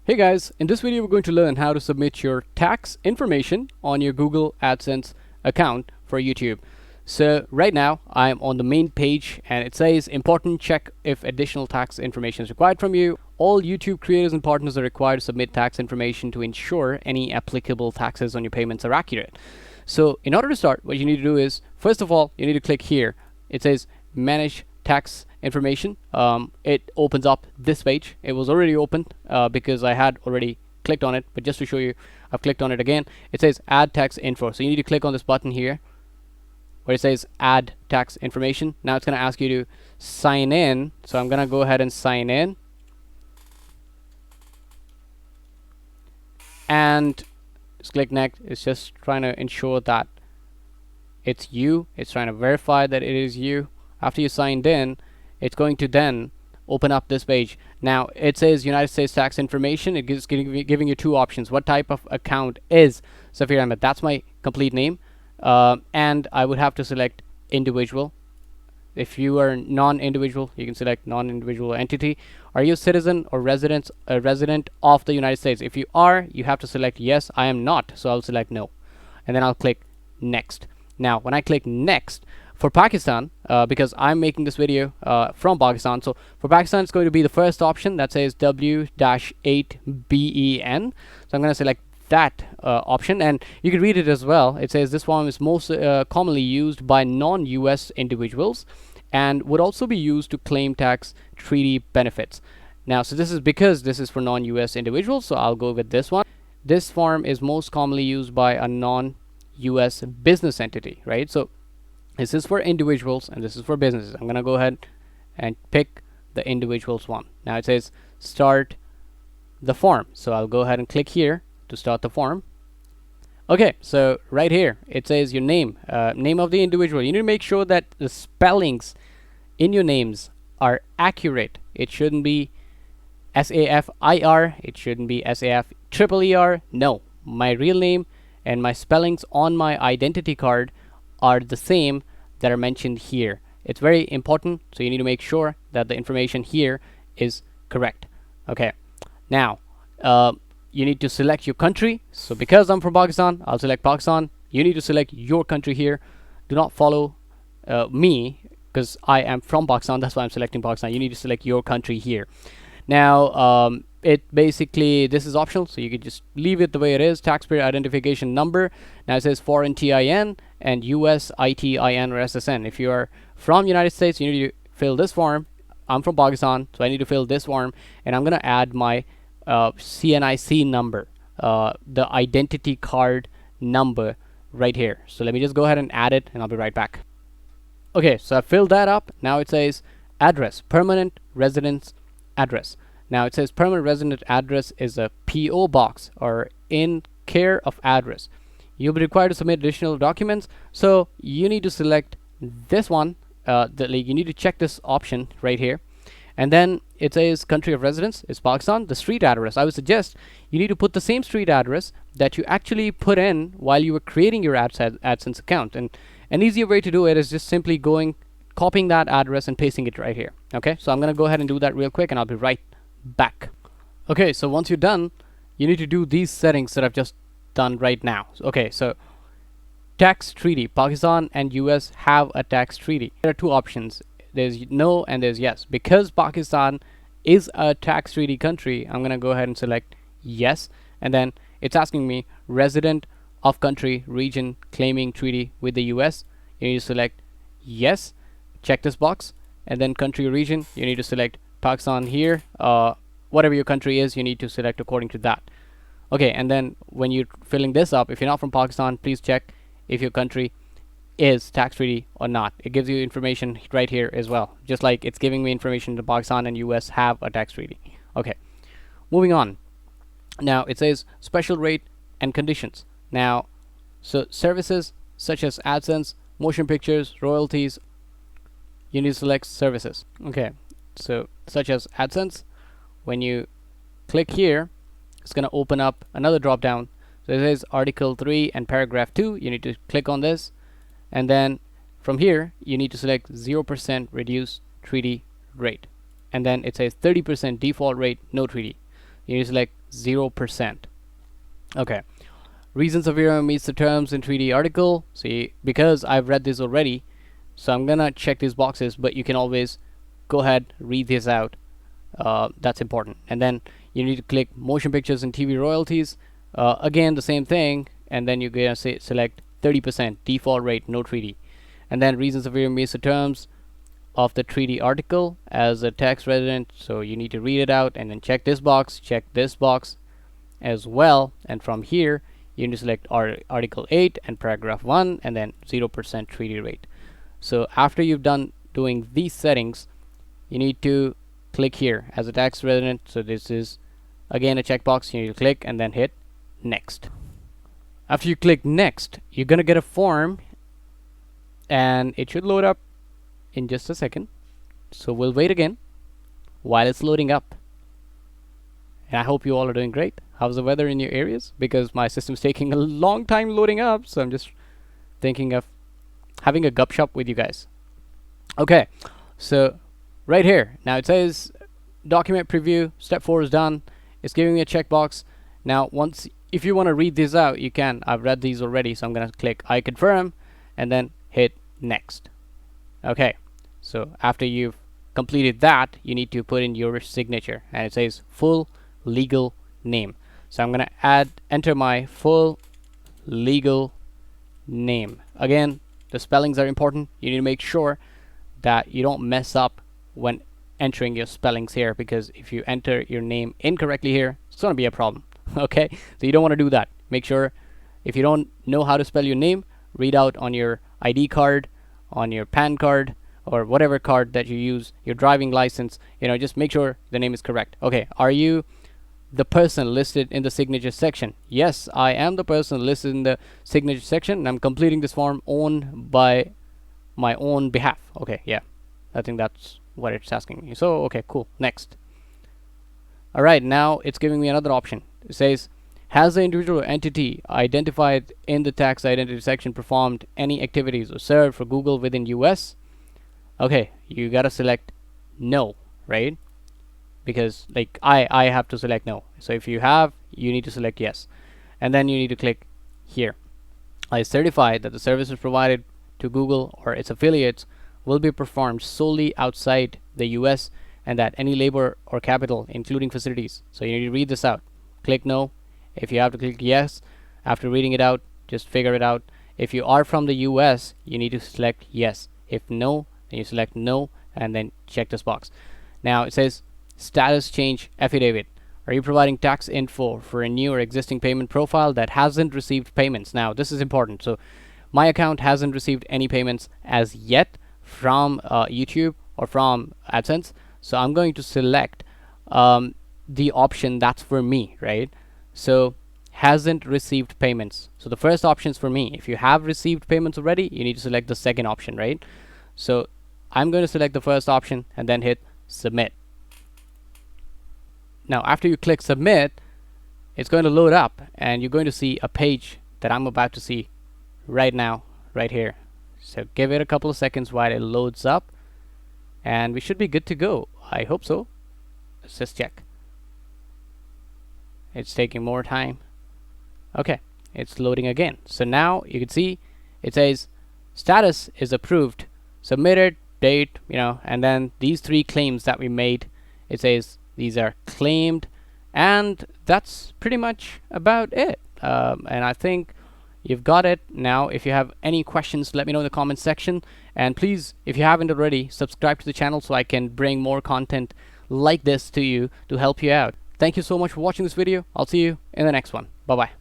Hey guys, in this video we're going to learn how to submit your tax information on your Google AdSense account for YouTube. So right now I'm on the main page and it says important, check if additional tax information is required from you. All YouTube creators and partners are required to submit tax information to ensure any applicable taxes on your payments are accurate. So in order to start, what you need to do is, first of all, you need to click here. It says manage tax information. It opens up this page. It was already opened because I had already clicked on it, but just to show you, I've clicked on it again. It says add tax info, so you need to click on this button here where it says add tax information. Now it's going to ask you to sign in, so I'm going to go ahead and sign in, and just click next. It's just trying to ensure that it's you. It's trying to verify that it is you. After you signed in, it's going to then open up this page. Now it says United States tax information. It gives giving you two options. What type of account is Safir Ahmed? That's my complete name, and I would have to select individual. If you are non-individual, you can select non-individual entity. Are you a citizen or resident of the United States? If you are, you have to select yes. I am not, so I'll select no, and then I'll click next. Now when I click next, for Pakistan, because I'm making this video from Pakistan, so for Pakistan it's going to be the first option that says W-8BEN. So I'm going to select that option, and you can read it as well. It says this form is most commonly used by non-US individuals and would also be used to claim tax treaty benefits. Now, so this is because this is for non-US individuals, so I'll go with this one. This form is most commonly used by a non-US business entity, right? So this is for individuals and this is for businesses. I'm gonna go ahead and pick the individuals one. Now it says start the form, so I'll go ahead and click here to start the form. Okay, so right here it says your name, name of the individual. You need to make sure that the spellings in your names are accurate. It shouldn't be SAFIR, it shouldn't be SAFEER. No, my real name and my spellings on my identity card are the same that are mentioned here. It's very important, so you need to make sure that the information here is correct. Okay, now you need to select your country. So because I'm from Pakistan, I'll select Pakistan. You need to select your country here. Do not follow me because I am from Pakistan. That's why I'm selecting Pakistan. You need to select your country here. Now it basically, this is optional, so you could just leave it the way it is. Taxpayer identification number. Now it says foreign TIN and US ITIN or SSN. If you are from United States, you need to fill this form. I'm from Pakistan, so I need to fill this form, and I'm gonna add my CNIC number, the identity card number right here. So let me just go ahead and add it, and I'll be right back. Okay, so I filled that up. Now it says address, permanent residence address. Now it says permanent resident address is a PO box or in care of address. You'll be required to submit additional documents, so you need to select this one. You need to check this option right here, and then it says country of residence is Pakistan. The street address, I would suggest you need to put the same street address that you actually put in while you were creating your AdSense account. And an easier way to do it is just simply copying that address and pasting it right here. Okay, so I'm gonna go ahead and do that real quick, and I'll be right back. Okay, so once you're done, you need to do these settings that I've just done right now. Okay, so tax treaty. Pakistan and US have a tax treaty. There are two options. There's no and there's yes. Because Pakistan is a tax treaty country, I'm gonna go ahead and select yes, and then it's asking me resident of country region claiming treaty with the US. You need to select yes, check this box, and then country region, you need to select Pakistan here. Whatever your country is, you need to select according to that. Okay, and then when you're filling this up, if you're not from Pakistan, please check if your country is tax treaty or not. It gives you information right here as well, just like it's giving me information that Pakistan and US have a tax treaty. Okay, moving on. Now it says special rate and conditions. Now, so services such as AdSense, motion pictures, royalties, you need to select services. Okay, so such as AdSense, when you click here, it's going to open up another drop down. So it says article 3 and paragraph 2. You need to click on this, and then from here you need to select 0% reduced treaty rate, and then it says 30% default rate, no treaty. You need to select 0%. Okay. Reasons of error meets the terms in 3D article. See, because I've read this already, so I'm gonna check these boxes, but you can always go ahead, read this out. That's important. And then you need to click motion pictures and TV royalties. Again, the same thing, and then you're gonna select 30% default rate, no 3D. And then reasons of error meets the terms of the 3D article as a tax resident, so you need to read it out and then check this box as well, and from here you need to select article 8 and paragraph 1 and then 0% 3D rate. So after you've done doing these settings, you need to click here as a tax resident. So this is again a checkbox. You need to click and then hit next. After you click next, you're gonna get a form and it should load up in just a second. So we'll wait again while it's loading up. And I hope you all are doing great. How's the weather in your areas? Because my system's taking a long time loading up, so I'm just thinking of having a gup shop with you guys. Okay, so right here, now it says document preview, step 4 is done. It's giving me a checkbox. Now if you want to read these out, you can. I've read these already, so I'm gonna click I confirm and then hit next. Okay, so after you've completed that, you need to put in your signature, and it says full legal name. So I'm gonna enter my full legal name. Again, the spellings are important. You need to make sure that you don't mess up when entering your spellings here, because if you enter your name incorrectly here, it's gonna be a problem. Okay, so you don't want to do that. Make sure if you don't know how to spell your name, read out on your ID card, on your PAN card, or whatever card that you use, your driving license, just make sure the name is correct. Okay, are you the person listed in the signature section? Yes, I am the person listed in the signature section, and I'm completing this form by my own behalf. Okay, yeah, I think that's what it's asking me. So okay, cool, next. All right, now it's giving me another option. It says, has the individual entity identified in the tax identity section performed any activities or served for Google within US? Okay, you gotta select no, right? Because like I have to select no. So if you have, you need to select yes. And then you need to click here. I certify that the services provided to Google or its affiliates will be performed solely outside the US, and that any labor or capital, including facilities. So you need to read this out. Click no. If you have to click yes, after reading it out, just figure it out. If you are from the US, you need to select yes. If no, then you select no and then check this box. Now it says status change affidavit. Are you providing tax info for a new or existing payment profile that hasn't received payments? Now this is important. So my account hasn't received any payments as yet from YouTube or from AdSense. So I'm going to select the option that's for me, right? So hasn't received payments. So the first option is for me. If you have received payments already, you need to select the second option, right? So I'm going to select the first option and then hit submit. Now after you click submit, it's going to load up and you're going to see a page that I'm about to see right now, right here. So give it a couple of seconds while it loads up and we should be good to go. I hope so. Let's just check. It's taking more time. Okay, it's loading again. So now you can see it says status is approved, submitted, date, and then these 3 claims that we made, it says these are claimed, and that's pretty much about it. And I think you've got it. Now if you have any questions, let me know in the comment section, and please, if you haven't already, subscribe to the channel so I can bring more content like this to you to help you out. Thank you so much for watching this video. I'll see you in the next one. Bye bye.